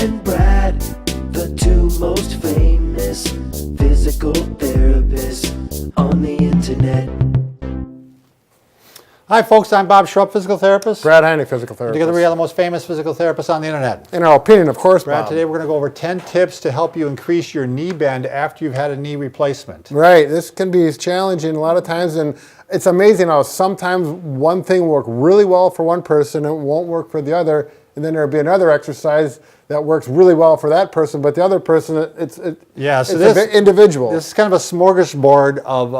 and Brad, the two most famous physical therapists on the internet. Hi folks, I'm Bob Schrupp, physical therapist. Brad Heineck, physical therapist. Together we are the most famous physical therapists on the internet. In our opinion, of course, Brad, Bob. today we're going to go over 10 tips to help you increase your knee bend after you've had a knee replacement. Right, this can be challenging a lot of times, and it's amazing how sometimes one thing will work really well for one person and it won't work for the other, and then there'll be another exercise that works really well for that person, but the other person, it's a bit individual. This is kind of a smorgasbord of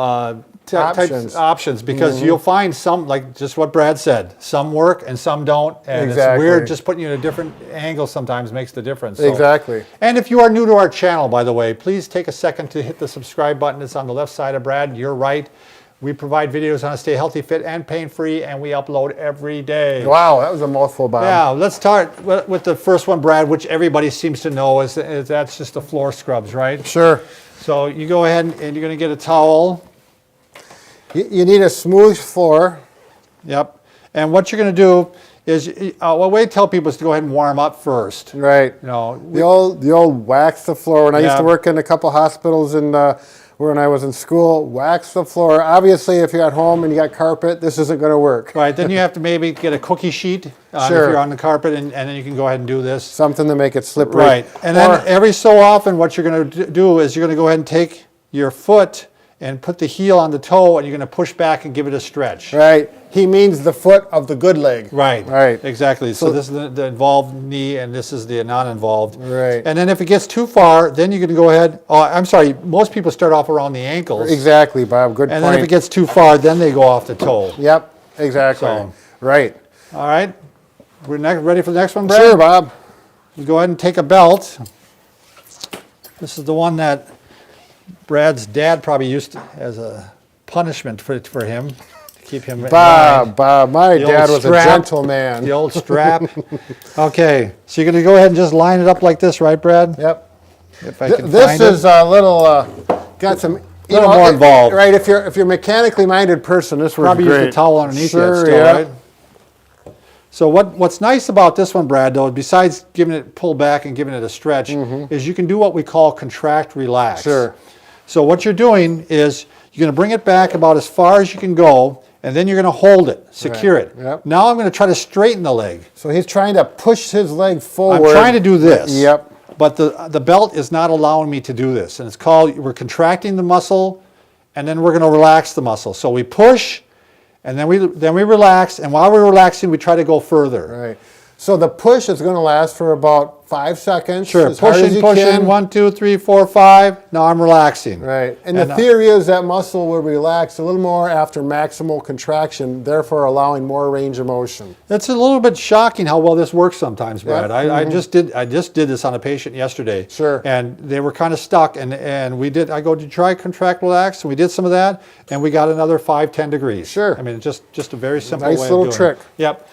options because you'll find some, like just what Brad said, some work and some don't, and it's weird just putting you in a different angle sometimes makes the difference. So. Exactly. And if you are new to our channel, by the way, please take a second to hit the subscribe button. It's on the left side of Brad, you're right. We provide videos on how to stay healthy, fit, and pain-free, and we upload every day. Wow, that was a mouthful, Bob. Yeah, let's start with the first one, Brad, which everybody seems to know is that's just the floor scrubs, right? Sure. So you go ahead and you're going to get a towel. You need a smooth floor. Yep. And what you're going to do is, what way to tell people is to go ahead and warm up first. Right. You know, the old wax the floor. When I used to work in a couple hospitals and when I was in school, wax the floor. Obviously, if you're at home and you got carpet, this isn't going to work. Right. Then you have to maybe get a cookie sheet if you're on the carpet, and then you can go ahead and do this. Something to make it slippery. Right. And then every so often, what you're going to do is you're going to go ahead and take your foot and put the heel on the toe, and you're going to push back and give it a stretch. Right. He means the foot of the good leg. Right. Right. Exactly. So this is the involved knee, and this is the non-involved. Right. And then if it gets too far, then you're going to go ahead. Oh, I'm sorry. Most people start off around the ankles. Exactly, Bob. Good point. And then if it gets too far, then they go off the toe. Yep. Exactly. So, right. All right. We're ready for the next one, Brad? Sure, Bob. You go ahead and take a belt. This is the one that Brad's dad probably used as a punishment for him. Keep him Bob, my dad was a gentleman. The old strap. Okay, so you're going to go ahead and just line it up like this, right, Brad? Yep. If I can This find is a little, got some... A little more involved. Right, if you're a mechanically minded person, this works probably great. use the towel underneath sure, that still, right? So what's nice about this one, Brad, though, besides giving it pull back and giving it a stretch, is you can do what we call contract relax. Sure. So what you're doing is you're going to bring it back about as far as you can go, and then you're going to hold it, secure it. Yep. Now I'm going to try to straighten the leg. So he's trying to push his leg forward. I'm trying to do this. Yep. But the belt is not allowing me to do this. And it's called, we're contracting the muscle, and then we're going to relax the muscle. So we push, and then we relax, and while we're relaxing, we try to go further. Right. So the push is going to last for about 5 seconds. Sure, pushing, 1, 2, 3, 4, 5. Now I'm relaxing. Right. And the theory is that muscle will relax a little more after maximal contraction, therefore allowing more range of motion. It's a little bit shocking how well this works sometimes, Brad. Yep. I just did this on a patient yesterday. Sure. And they were kind of stuck, and I go, did you try contract relax? And we did some of that, and we got another 5-10 degrees. Sure. I mean, just a very simple way of doing it. Nice little trick. Yep.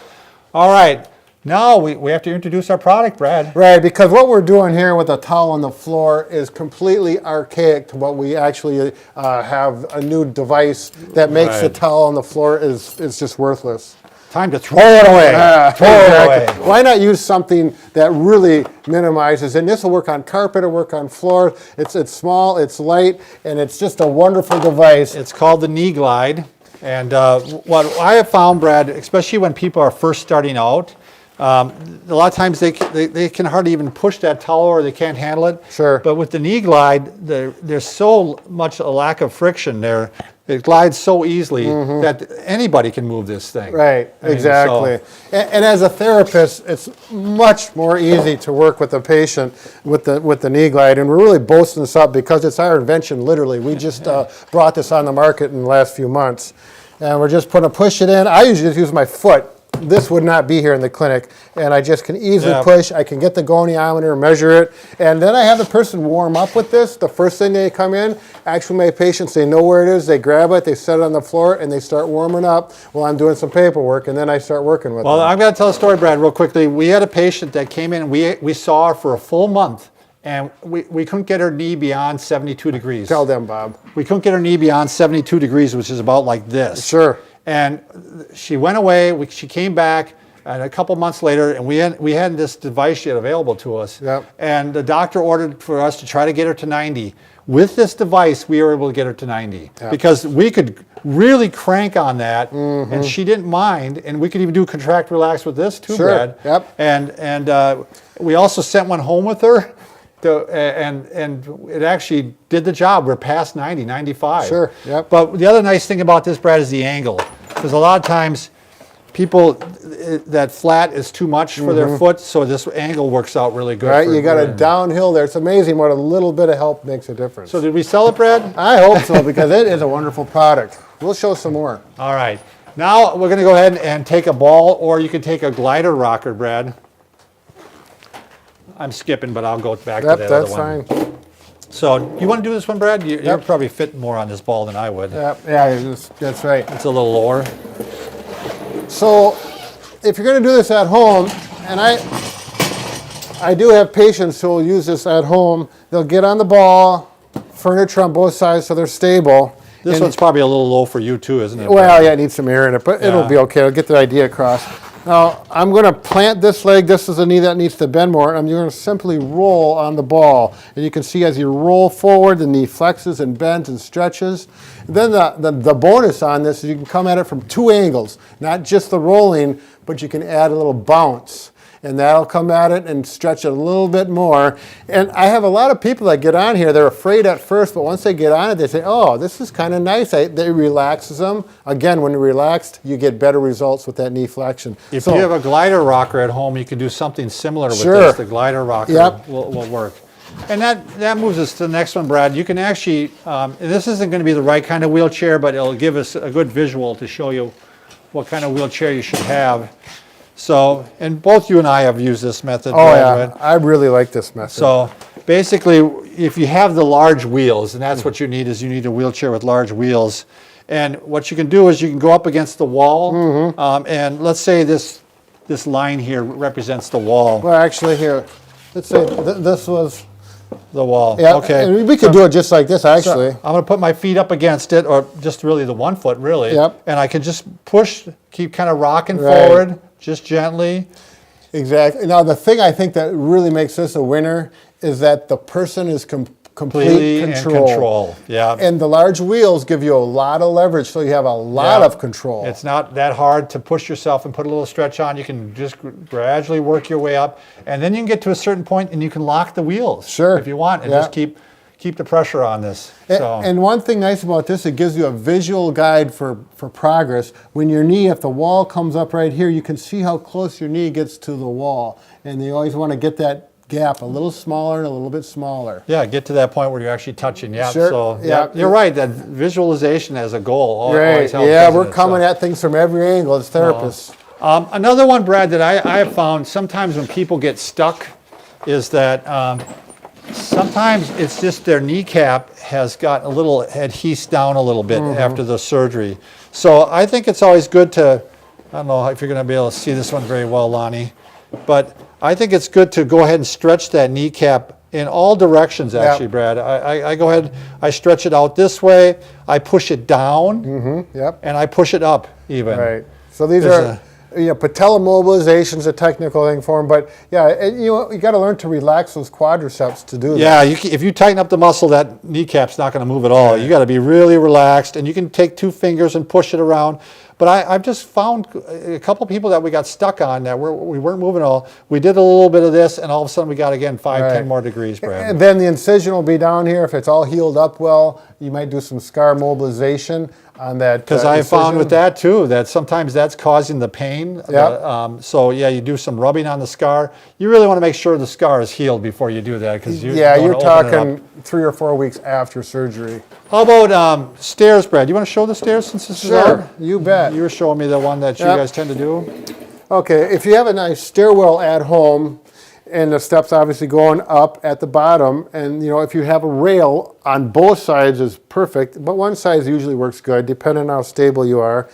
All right. Now we have to introduce our product, Brad. Right, because what we're doing here with a towel on the floor is completely archaic to what we actually have a new device that makes the towel on the floor is just worthless. Time to throw it away. Throw it away. Why not use something that really minimizes? And this will work on carpet, it'll work on floor. It's small, it's light, and it's just a wonderful device. It's called the Knee Glide. And what I have found, Brad, especially when people are first starting out, a lot of times they can hardly even push that towel, or they can't handle it. Sure. But with the Knee Glide, there's so much a lack of friction there. It glides so easily that anybody can move this thing. Right, exactly. And as a therapist, it's much more easy to work with a patient with the Knee Glide. And we're really boasting this up because it's our invention, literally. We just brought this on the market in the last few months. And we're just putting push it in. I usually just use my foot. This would not be here in the clinic, and I just can easily push. I can get the goniometer, measure it, and then I have the person warm up with this. The first thing they come in, actually my patients, they know where it is, they grab it, they set it on the floor, and they start warming up while I'm doing some paperwork, and then I start working with them. Well, I'm going to tell a story, Brad, real quickly. We had a patient that came in, and we saw her for a full month, and we couldn't get her knee beyond 72 degrees. Tell them, Bob. We couldn't get her knee beyond 72 degrees, which is about like this. Sure. And she went away, she came back, And a couple months later, and we hadn't this device yet available to us. Yep. And the doctor ordered for us to try to get her to 90. With this device, we were able to get her to 90 because we could really crank on that, and she didn't mind. And we could even do contract relax with this too, Sure. Brad. Yep. And we also sent one home with her. And it actually did the job. We're past 90, 95. Sure, yep. But the other nice thing about this, Brad, is the angle. Because a lot of times people, that flat is too much for their foot, so this angle works out really good. Right, you got a downhill there. It's amazing what a little bit of help makes a difference. So did we sell it, Brad? I hope so, because it is a wonderful product. We'll show some more. All right. Now we're going to go ahead and take a ball, or you can take a glider rocker, Brad. I'm skipping, but I'll go back to that other one. That's fine. So you want to do this one, Brad? You're probably fit more on this ball than I would. Yeah, that's right. It's a little lower. So if you're going to do this at home, and I do have patients who will use this at home, they'll get on the ball, furniture on both sides so they're stable. This one's probably a little low for you too, isn't it? Well, yeah, it needs some air in it, but it'll be okay. I'll get the idea across. Now, I'm going to plant this leg. This is a knee that needs to bend more. I'm going to simply roll on the ball. And you can see as you roll forward, the knee flexes and bends and stretches. Then the bonus on this is you can come at it from two angles, not just the rolling, but you can add a little bounce. And that'll come at it and stretch it a little bit more. And I have a lot of people that get on here, they're afraid at first, but once they get on it, they say, oh, this is kind of nice. It relaxes them. Again, when you're relaxed, you get better results with that knee flexion. If you have a glider rocker at home, you can do something similar with this. The glider rocker will work. And that moves us to the next one, Brad. You can actually, and this isn't going to be the right kind of wheelchair, but it'll give us a good visual to show you what kind of wheelchair you should have. So, and both you and I have used this method. Oh, yeah, I really like this method. So, basically, if you have the large wheels, and that's what you need, is you need a wheelchair with large wheels. And what you can do is you can go up against the wall, and let's say this line here represents the wall. Well, actually, here, let's say this was the wall. Yeah, okay. And we could do it just like this, actually. So I'm going to put my feet up against it, or just really the one foot, really. Yep. And I can just push, keep kind of rocking forward, just gently. Exactly. Now, the thing I think that really makes this a winner is that the person is complete control. Yeah. And the large wheels give you a lot of leverage, so you have a lot of control. It's not that hard to push yourself and put a little stretch on. You can just gradually work your way up, and then you can get to a certain point and you can lock the wheels. Sure. If you want, and just keep the pressure on this. And one thing nice about this, it gives you a visual guide for progress. When your knee, if the wall comes up right here, you can see how close your knee gets to the wall. And you always want to get that gap a little smaller and a little bit smaller. Yeah, get to that point where you're actually touching. Yeah, sure. So you're right. That visualization as a goal always helps. Yeah, we're coming at things from every angle as therapists. Another one, Brad, that I have found sometimes when people get stuck is that sometimes it's just their kneecap has got a little adhesed down a little bit after the surgery. So I think it's always good to, I don't know if you're going to be able to see this one very well, Lonnie, but I think it's good to go ahead and stretch that kneecap in all directions, actually, Brad. I go ahead, I stretch it out this way, I push it down, and I push it up even. Right. So these are patella mobilization is a technical thing for them, but you got to learn to relax those quadriceps to do that. Yeah, if you tighten up the muscle, that kneecap's not going to move at all. You got to be really relaxed, and you can take 2 fingers and push it around. But I've just found a couple people that we got stuck on that we weren't moving at all. We did a little bit of this, and all of a sudden we got, again, 5-10 more degrees, Brad. And then the incision will be down here. If it's all healed up well, you might do some scar mobilization on that. Because I found with that, too, that sometimes that's causing the pain. So, you do some rubbing on the scar. You really want to make sure the scar is healed before you do that. Because you're talking 3 or 4 weeks after surgery. How about stairs, Brad? You want to show the stairs since this is Sure, you bet. You were showing me the one that you guys tend to do. Okay, if you have a nice stairwell at home, and the steps obviously going up at the bottom, and if you have a rail on both sides is perfect, but one side usually works good, depending on how stable you are.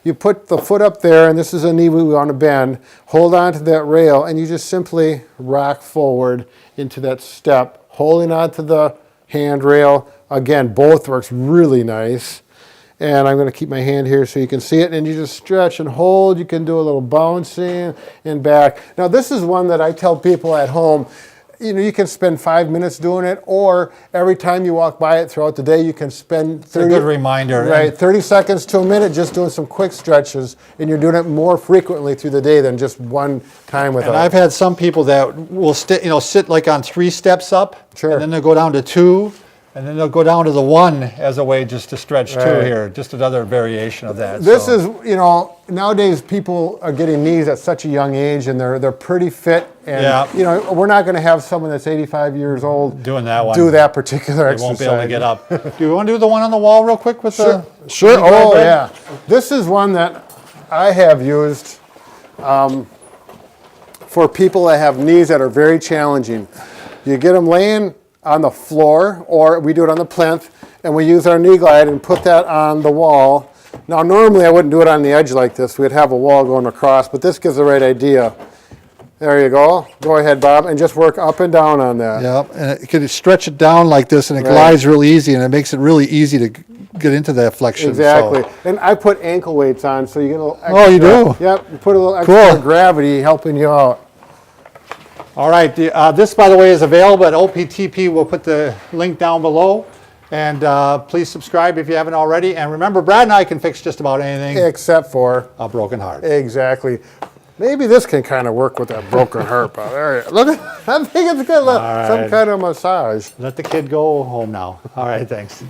You put the foot up there, and this is a knee we want to bend, hold on to that rail, and you just simply rock forward into that step, holding on to the handrail. Again, both works really nice. And I'm going to keep my hand here so you can see it. And you just stretch and hold. You can do a little bouncing and back. Now, this is one that I tell people at home, you can spend 5 minutes doing it, or every time you walk by it throughout the day, you can spend 30, It's a good reminder. right, 30 seconds to a minute just doing some quick stretches, and you're doing it more frequently through the day than just one time with it. And I've had some people that will sit like on 3 steps up, Sure. and then they'll go down to 2, and then they'll go down to the 1 as a way just to stretch Right. 2 here, just another variation of that. This so. is, nowadays people are getting knees at such a young age, and they're pretty fit. And, Yeah. we're not going to have someone that's 85 years old Doing that one. do that particular They exercise. won't be able to get up. Do you want to do the one on the wall real quick with the? Sure. knee guard Oh, bed? yeah. This is one that I have used for people that have knees that are very challenging. You get them laying on the floor, or we do it on the plinth, and we use our knee glide and put that on the wall. Now, normally I wouldn't do it on the edge like this. We'd have a wall going across, but this gives the right idea. There you go. Go ahead, Bob, and just work up and down on that. Yep, and you can stretch it down like this, and it Right. glides real easy, and it makes it really easy to get into that flexion. Exactly. So. And I put ankle weights on, so you get a little extra. Oh, you do? Yep, you put a little extra Cool. gravity helping you out. All right, this, by the way, is available at OPTP. We'll put the link down below. And please subscribe if you haven't already. And remember, Brad and I can fix just about anything Except for, a broken heart. exactly. Maybe this can kind of work with that broken heart. Bob. There you look. I think it's good. All Some right. kind of massage. Let the kid go home now. All right, thanks.